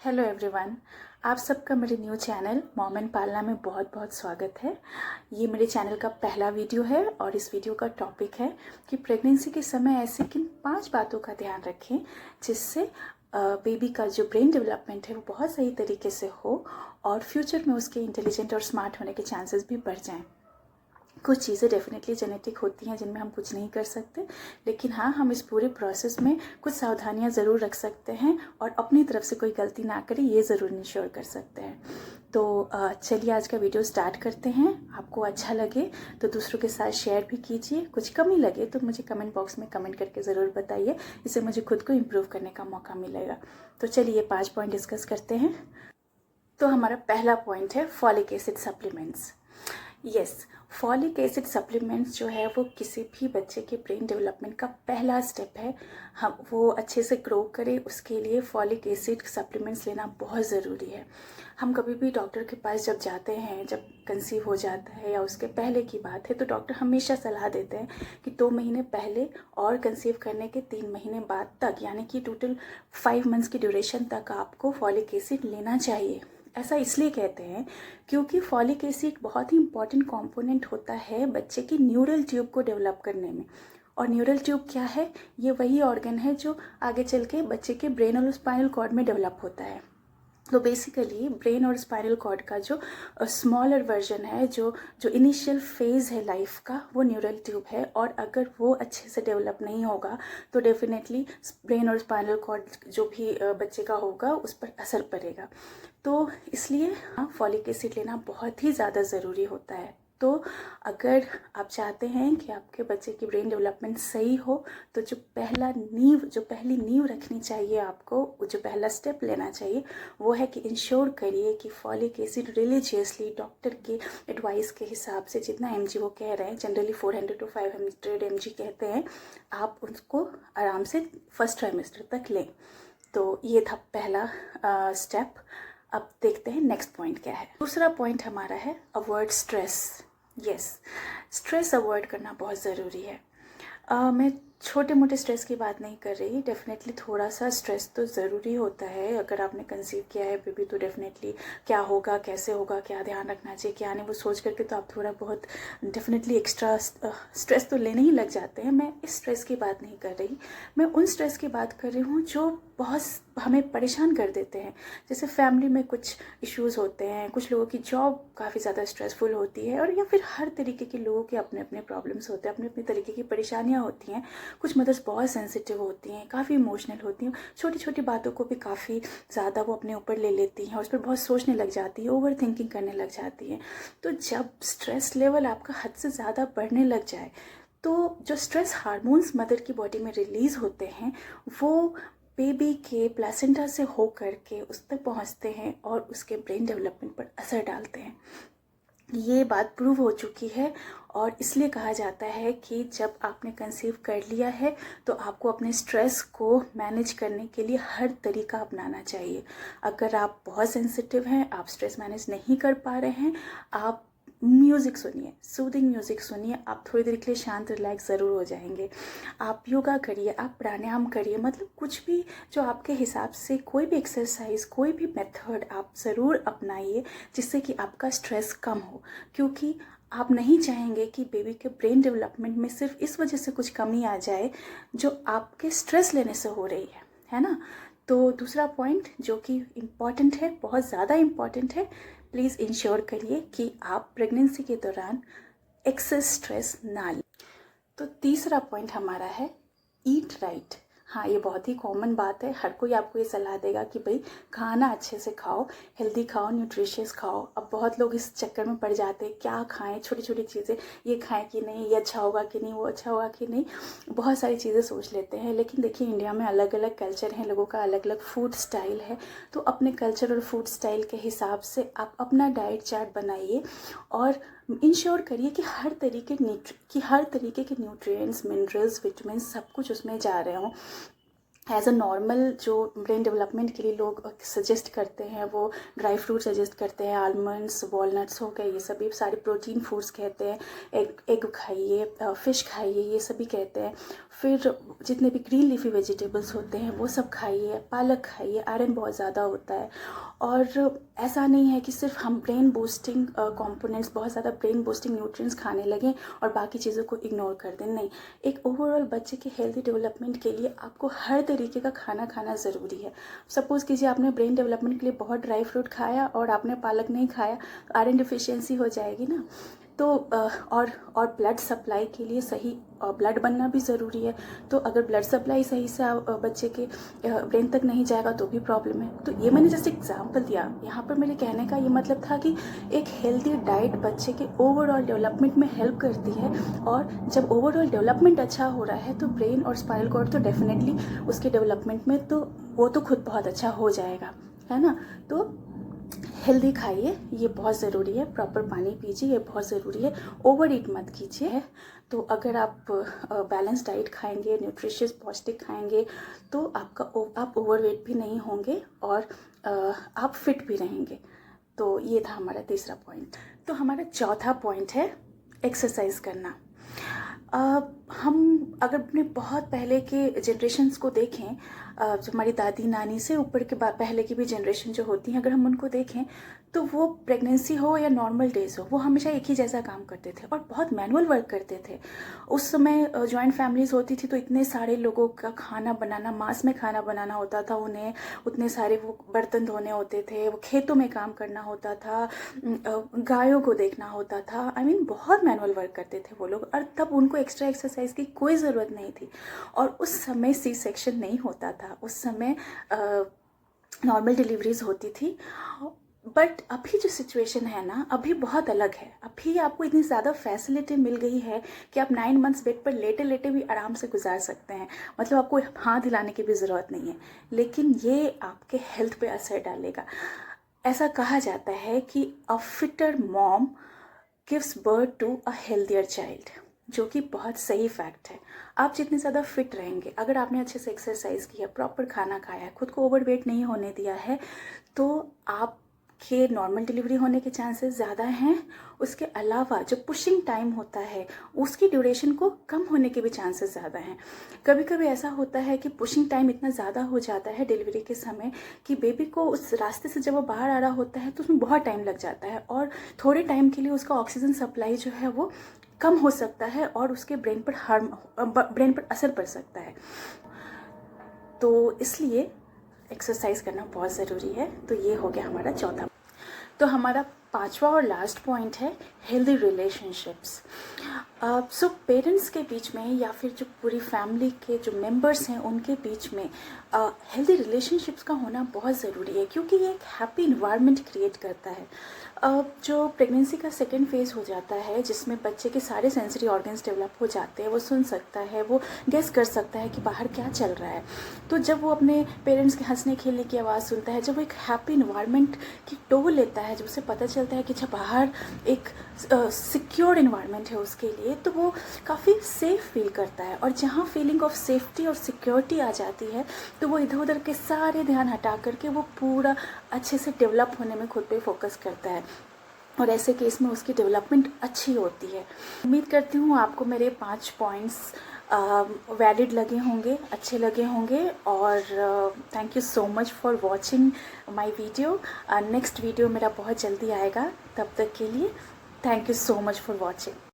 Hello everyone, आप सबका मेरे न्यू चैनल मॉम एंड पालना में बहुत बहुत स्वागत है। ये मेरे चैनल का पहला वीडियो है और इस वीडियो का टॉपिक है कि प्रेगनेंसी के समय ऐसी किन 5 बातों का ध्यान रखें जिससे बेबी का जो ब्रेन डेवलपमेंट है वो बहुत सही तरीके से हो और फ्यूचर में उसके इंटेलिजेंट और स्मार्ट होने के चांसेस भी बढ़ जाएं। कुछ चीज़ें डेफिनेटली जेनेटिक होती हैं जिनमें हम कुछ नहीं कर सकते, लेकिन हाँ, हम इस पूरे प्रोसेस में कुछ सावधानियां ज़रूर रख सकते हैं और अपनी तरफ से कोई गलती ना करें ये ज़रूर इंश्योर कर सकते हैं। तो चलिए आज का वीडियो स्टार्ट करते हैं। आपको अच्छा लगे तो दूसरों के साथ शेयर भी कीजिए, कुछ कमी लगे तो मुझे कमेंट बॉक्स में कमेंट करके ज़रूर बताइए, इससे मुझे खुद को इम्प्रूव करने का मौका मिलेगा। तो चलिए 5 पॉइंट डिस्कस करते हैं। तो हमारा पहला पॉइंट है folic acid supplements. Yes, folic acid supplements जो है वो किसी भी बच्चे के ब्रेन डेवलपमेंट का पहला स्टेप है। हम वो अच्छे से ग्रो करे उसके लिए फॉलिक एसिड सप्लीमेंट्स लेना बहुत ज़रूरी है। हम कभी भी डॉक्टर के पास जब जाते हैं, जब कंसीव हो जाता है या उसके पहले की बात है, तो डॉक्टर हमेशा सलाह देते हैं कि 2 महीने पहले और कंसीव करने के 3 महीने बाद तक, यानी कि टोटल 5 मंथ्स की ड्यूरेशन तक आपको फॉलिक एसिड लेना चाहिए। ऐसा इसलिए कहते हैं क्योंकि फॉलिक एसिड बहुत ही इंपॉर्टेंट कंपोनेंट होता है बच्चे की न्यूरल ट्यूब को डेवलप करने में। और न्यूरल ट्यूब क्या है? ये वही ऑर्गन है जो आगे चल के बच्चे के ब्रेन और स्पाइनल कॉर्ड में डेवलप होता है। तो बेसिकली ब्रेन और स्पाइनल कॉर्ड का जो स्मॉलर वर्जन है, जो जो इनिशियल फेज़ है लाइफ का, वो न्यूरल ट्यूब है। और अगर वो अच्छे से डेवलप नहीं होगा तो डेफिनेटली ब्रेन और स्पाइनल कॉर्ड जो भी बच्चे का होगा उस पर असर पड़ेगा। तो इसलिए फॉलिक एसिड लेना बहुत ही ज़्यादा ज़रूरी होता है। तो अगर आप चाहते हैं कि आपके बच्चे की ब्रेन डेवलपमेंट सही हो तो जो पहली नींव रखनी चाहिए आपको, जो पहला स्टेप लेना चाहिए वो है कि इंश्योर करिए कि फॉलिक एसिड रिलीजियसली डॉक्टर के एडवाइस के हिसाब से जितना mg वो कह रहे हैं, जनरली 400 to 500 mg कहते हैं, आप उसको आराम से फर्स्ट ट्राइमेस्टर तक लें। तो ये था पहला स्टेप। अब देखते हैं नेक्स्ट पॉइंट क्या है। दूसरा पॉइंट हमारा है avoid stress. Yes, stress avoid करना बहुत ज़रूरी है। मैं छोटे मोटे स्ट्रेस की बात नहीं कर रही, डेफिनेटली थोड़ा सा स्ट्रेस तो ज़रूरी होता है। अगर आपने कंसीव किया है बेबी तो डेफिनेटली क्या होगा, कैसे होगा, क्या ध्यान रखना चाहिए, क्या नहीं, वो सोच करके तो आप थोड़ा बहुत डेफिनेटली एक्स्ट्रा स्ट्रेस तो लेने ही लग जाते हैं। मैं इस स्ट्रेस की बात नहीं कर रही, मैं उन स्ट्रेस की बात कर रही हूँ जो बहुत हमें परेशान कर देते हैं। जैसे फैमिली में कुछ इश्यूज़ होते हैं, कुछ लोगों की जॉब काफ़ी ज़्यादा स्ट्रेसफुल होती है, और या फिर हर तरीके के लोगों के अपने अपने प्रॉब्लम्स होते हैं, अपने अपने तरीके की परेशानियाँ होती हैं। कुछ मदर्स बहुत सेंसिटिव होती हैं, काफ़ी इमोशनल होती हैं, छोटी छोटी बातों को भी काफ़ी ज़्यादा वो अपने ऊपर ले लेती हैं और उस पर बहुत सोचने लग जाती है, ओवर थिंकिंग करने लग जाती हैं। तो जब स्ट्रेस लेवल आपका हद से ज़्यादा बढ़ने लग जाए तो जो स्ट्रेस हार्मोन्स मदर की बॉडी में रिलीज़ होते हैं वो बेबी के प्लेसेंटा से हो करके उस तक पहुंचते हैं और उसके ब्रेन डेवलपमेंट पर असर डालते हैं। ये बात प्रूव हो चुकी है और इसलिए कहा जाता है कि जब आपने कंसीव कर लिया है तो आपको अपने स्ट्रेस को मैनेज करने के लिए हर तरीका अपनाना चाहिए। अगर आप बहुत सेंसिटिव हैं, आप स्ट्रेस मैनेज नहीं कर पा रहे हैं, आप म्यूज़िक सुनिए, सूदिंग म्यूज़िक सुनिए, आप थोड़ी देर के लिए शांत रिलैक्स ज़रूर हो जाएंगे। आप योगा करिए, आप प्राणायाम करिए, मतलब कुछ भी जो आपके हिसाब से, कोई भी एक्सरसाइज, कोई भी मेथड आप ज़रूर अपनाइए जिससे कि आपका स्ट्रेस कम हो। क्योंकि आप नहीं चाहेंगे कि बेबी के ब्रेन डेवलपमेंट में सिर्फ इस वजह से कुछ कमी आ जाए जो आपके स्ट्रेस लेने से हो रही है ना। तो दूसरा पॉइंट जो कि इम्पॉर्टेंट है, बहुत ज़्यादा इम्पॉर्टेंट है, प्लीज़ इंश्योर करिए कि आप प्रेगनेंसी के दौरान एक्सेस स्ट्रेस ना लें। तो तीसरा पॉइंट हमारा है ईट राइट। हाँ, ये बहुत ही कॉमन बात है, हर कोई आपको ये सलाह देगा कि भाई खाना अच्छे से खाओ, हेल्दी खाओ, न्यूट्रिशियस खाओ। अब बहुत लोग इस चक्कर में पड़ जाते हैं, क्या खाएं, छोटी छोटी चीज़ें, ये खाएं कि नहीं, ये अच्छा होगा कि नहीं, वो अच्छा होगा कि नहीं, बहुत सारी चीज़ें सोच लेते हैं। लेकिन देखिए, इंडिया में अलग अलग कल्चर हैं, लोगों का अलग अलग फूड स्टाइल है। तो अपने कल्चर और फूड स्टाइल के हिसाब से आप अपना डाइट चार्ट बनाइए और इंश्योर करिए कि हर तरीके के न्यूट्रिएंट्स, मिनरल्स, विटामिन सब कुछ उसमें जा रहे हों। एज अ नॉर्मल जो ब्रेन डेवलपमेंट के लिए लोग सजेस्ट करते हैं, वो ड्राई फ्रूट सजेस्ट करते हैं, आलमंड्स, वॉलनट्स हो गए, ये सभी सारे प्रोटीन फूड्स कहते हैं, एग खाइए, फ़िश खाइए, ये सभी कहते हैं। फिर जितने भी ग्रीन लीफी वेजिटेबल्स होते हैं वो सब खाइए, पालक खाइए, आयरन बहुत ज़्यादा होता है। और ऐसा नहीं है कि सिर्फ हम ब्रेन बूस्टिंग कंपोनेंट्स, बहुत ज़्यादा ब्रेन बूस्टिंग न्यूट्रिएंट्स खाने लगें और बाकी चीज़ों को इग्नोर कर दें। नहीं, एक ओवरऑल बच्चे के हेल्दी डेवलपमेंट के लिए आपको हर तरीके का खाना खाना ज़रूरी है। सपोज़ कीजिए आपने ब्रेन डेवलपमेंट के लिए बहुत ड्राई फ्रूट खाया और आपने पालक नहीं खाया, तो आयरन डिफिशियंसी हो जाएगी ना। तो और ब्लड सप्लाई के लिए सही ब्लड बनना भी ज़रूरी है। तो अगर ब्लड सप्लाई सही से बच्चे के ब्रेन तक नहीं जाएगा तो भी प्रॉब्लम है। तो ये मैंने जस्ट एग्जांपल दिया। यहाँ पर मेरे कहने का ये मतलब था कि एक हेल्दी डाइट बच्चे के ओवरऑल डेवलपमेंट में हेल्प करती है, और जब ओवरऑल डेवलपमेंट अच्छा हो रहा है तो ब्रेन और स्पाइनल कॉर्ड तो डेफिनेटली उसके डेवलपमेंट में तो वो तो खुद बहुत अच्छा हो जाएगा, है ना। तो हेल्दी खाइए, ये बहुत ज़रूरी है। प्रॉपर पानी पीजिए, ये बहुत ज़रूरी है। ओवर ईट मत कीजिए। तो अगर आप बैलेंस डाइट खाएंगे, न्यूट्रिशियस पौष्टिक खाएंगे, तो आप ओवरवेट भी नहीं होंगे और आप फिट भी रहेंगे। तो ये था हमारा तीसरा पॉइंट। तो हमारा चौथा पॉइंट है एक्सरसाइज करना। हम अगर अपने बहुत पहले के जनरेशन्स को देखें, जो हमारी दादी नानी से ऊपर के पहले की भी जनरेशन जो होती हैं, अगर हम उनको देखें तो वो प्रेगनेंसी हो या नॉर्मल डेज हो, वो हमेशा एक ही जैसा काम करते थे और बहुत मैनुअल वर्क करते थे। उस समय जॉइंट फैमिलीज़ होती थी तो इतने सारे लोगों का खाना बनाना, मास में खाना बनाना होता था उन्हें, उतने सारे वो बर्तन धोने होते थे, वो खेतों में काम करना होता था, गायों को देखना होता था। I mean, बहुत मैनुअल वर्क करते थे वो लोग, और तब उनको एक्स्ट्रा एक्सरसाइज की कोई ज़रूरत नहीं थी। और उस समय सी सेक्शन नहीं होता था, उस समय नॉर्मल डिलीवरीज होती थी। बट अभी जो सिचुएशन है ना, अभी बहुत अलग है। अभी आपको इतनी ज़्यादा फैसिलिटी मिल गई है कि आप 9 मंथ्स बेड पर लेटे लेटे भी आराम से गुजार सकते हैं। मतलब आपको हाथ हिलाने की भी ज़रूरत नहीं है, लेकिन ये आपके हेल्थ पे असर डालेगा। ऐसा कहा जाता है कि a fitter mom gives birth to a healthier child, जो कि बहुत सही फैक्ट है। आप जितने ज़्यादा फिट रहेंगे, अगर आपने अच्छे से एक्सरसाइज किया, प्रॉपर खाना खाया है, खुद को ओवरवेट नहीं होने दिया है, तो आपके नॉर्मल डिलीवरी होने के चांसेस ज़्यादा हैं। उसके अलावा जो पुशिंग टाइम होता है उसकी ड्यूरेशन को कम होने के भी चांसेस ज़्यादा हैं। कभी कभी ऐसा होता है कि पुशिंग टाइम इतना ज़्यादा हो जाता है डिलीवरी के समय कि बेबी को उस रास्ते से जब वो बाहर आ रहा होता है तो उसमें बहुत टाइम लग जाता है, और थोड़े टाइम के लिए उसका ऑक्सीजन सप्लाई जो है वो कम हो सकता है और उसके ब्रेन पर असर पड़ सकता है। तो इसलिए एक्सरसाइज करना बहुत ज़रूरी है। तो ये हो गया हमारा चौथा। तो हमारा पांचवा और लास्ट पॉइंट है हेल्दी रिलेशनशिप्स। सो पेरेंट्स के बीच में या फिर जो पूरी फैमिली के जो मेंबर्स हैं उनके बीच में हेल्दी रिलेशनशिप्स का होना बहुत ज़रूरी है, क्योंकि ये एक हैप्पी इन्वायरमेंट क्रिएट करता है। जो प्रेगनेंसी का सेकेंड फेज़ हो जाता है, जिसमें बच्चे के सारे सेंसरी ऑर्गन्स डेवलप हो जाते हैं, वो सुन सकता है, वो गेस कर सकता है कि बाहर क्या चल रहा है। तो जब वो अपने पेरेंट्स के हंसने खेलने की आवाज़ सुनता है, जब वो एक हैप्पी इन्वायरमेंट की टो लेता है, जब उसे पता चलता है कि जब बाहर एक सिक्योर इन्वायरमेंट है उसके लिए, तो वो काफ़ी सेफ फील करता है। और जहाँ फीलिंग ऑफ सेफ्टी और सिक्योरिटी आ जाती है तो वो इधर उधर के सारे ध्यान हटा करके वो पूरा अच्छे से डेवलप होने में खुद पे फोकस करता है, और ऐसे केस में उसकी डेवलपमेंट अच्छी होती है। उम्मीद करती हूँ आपको मेरे 5 पॉइंट्स वैलिड लगे होंगे, अच्छे लगे होंगे। और thank you so much for watching my video. Next video मेरा बहुत जल्दी आएगा, तब तक के लिए thank you so much for watching.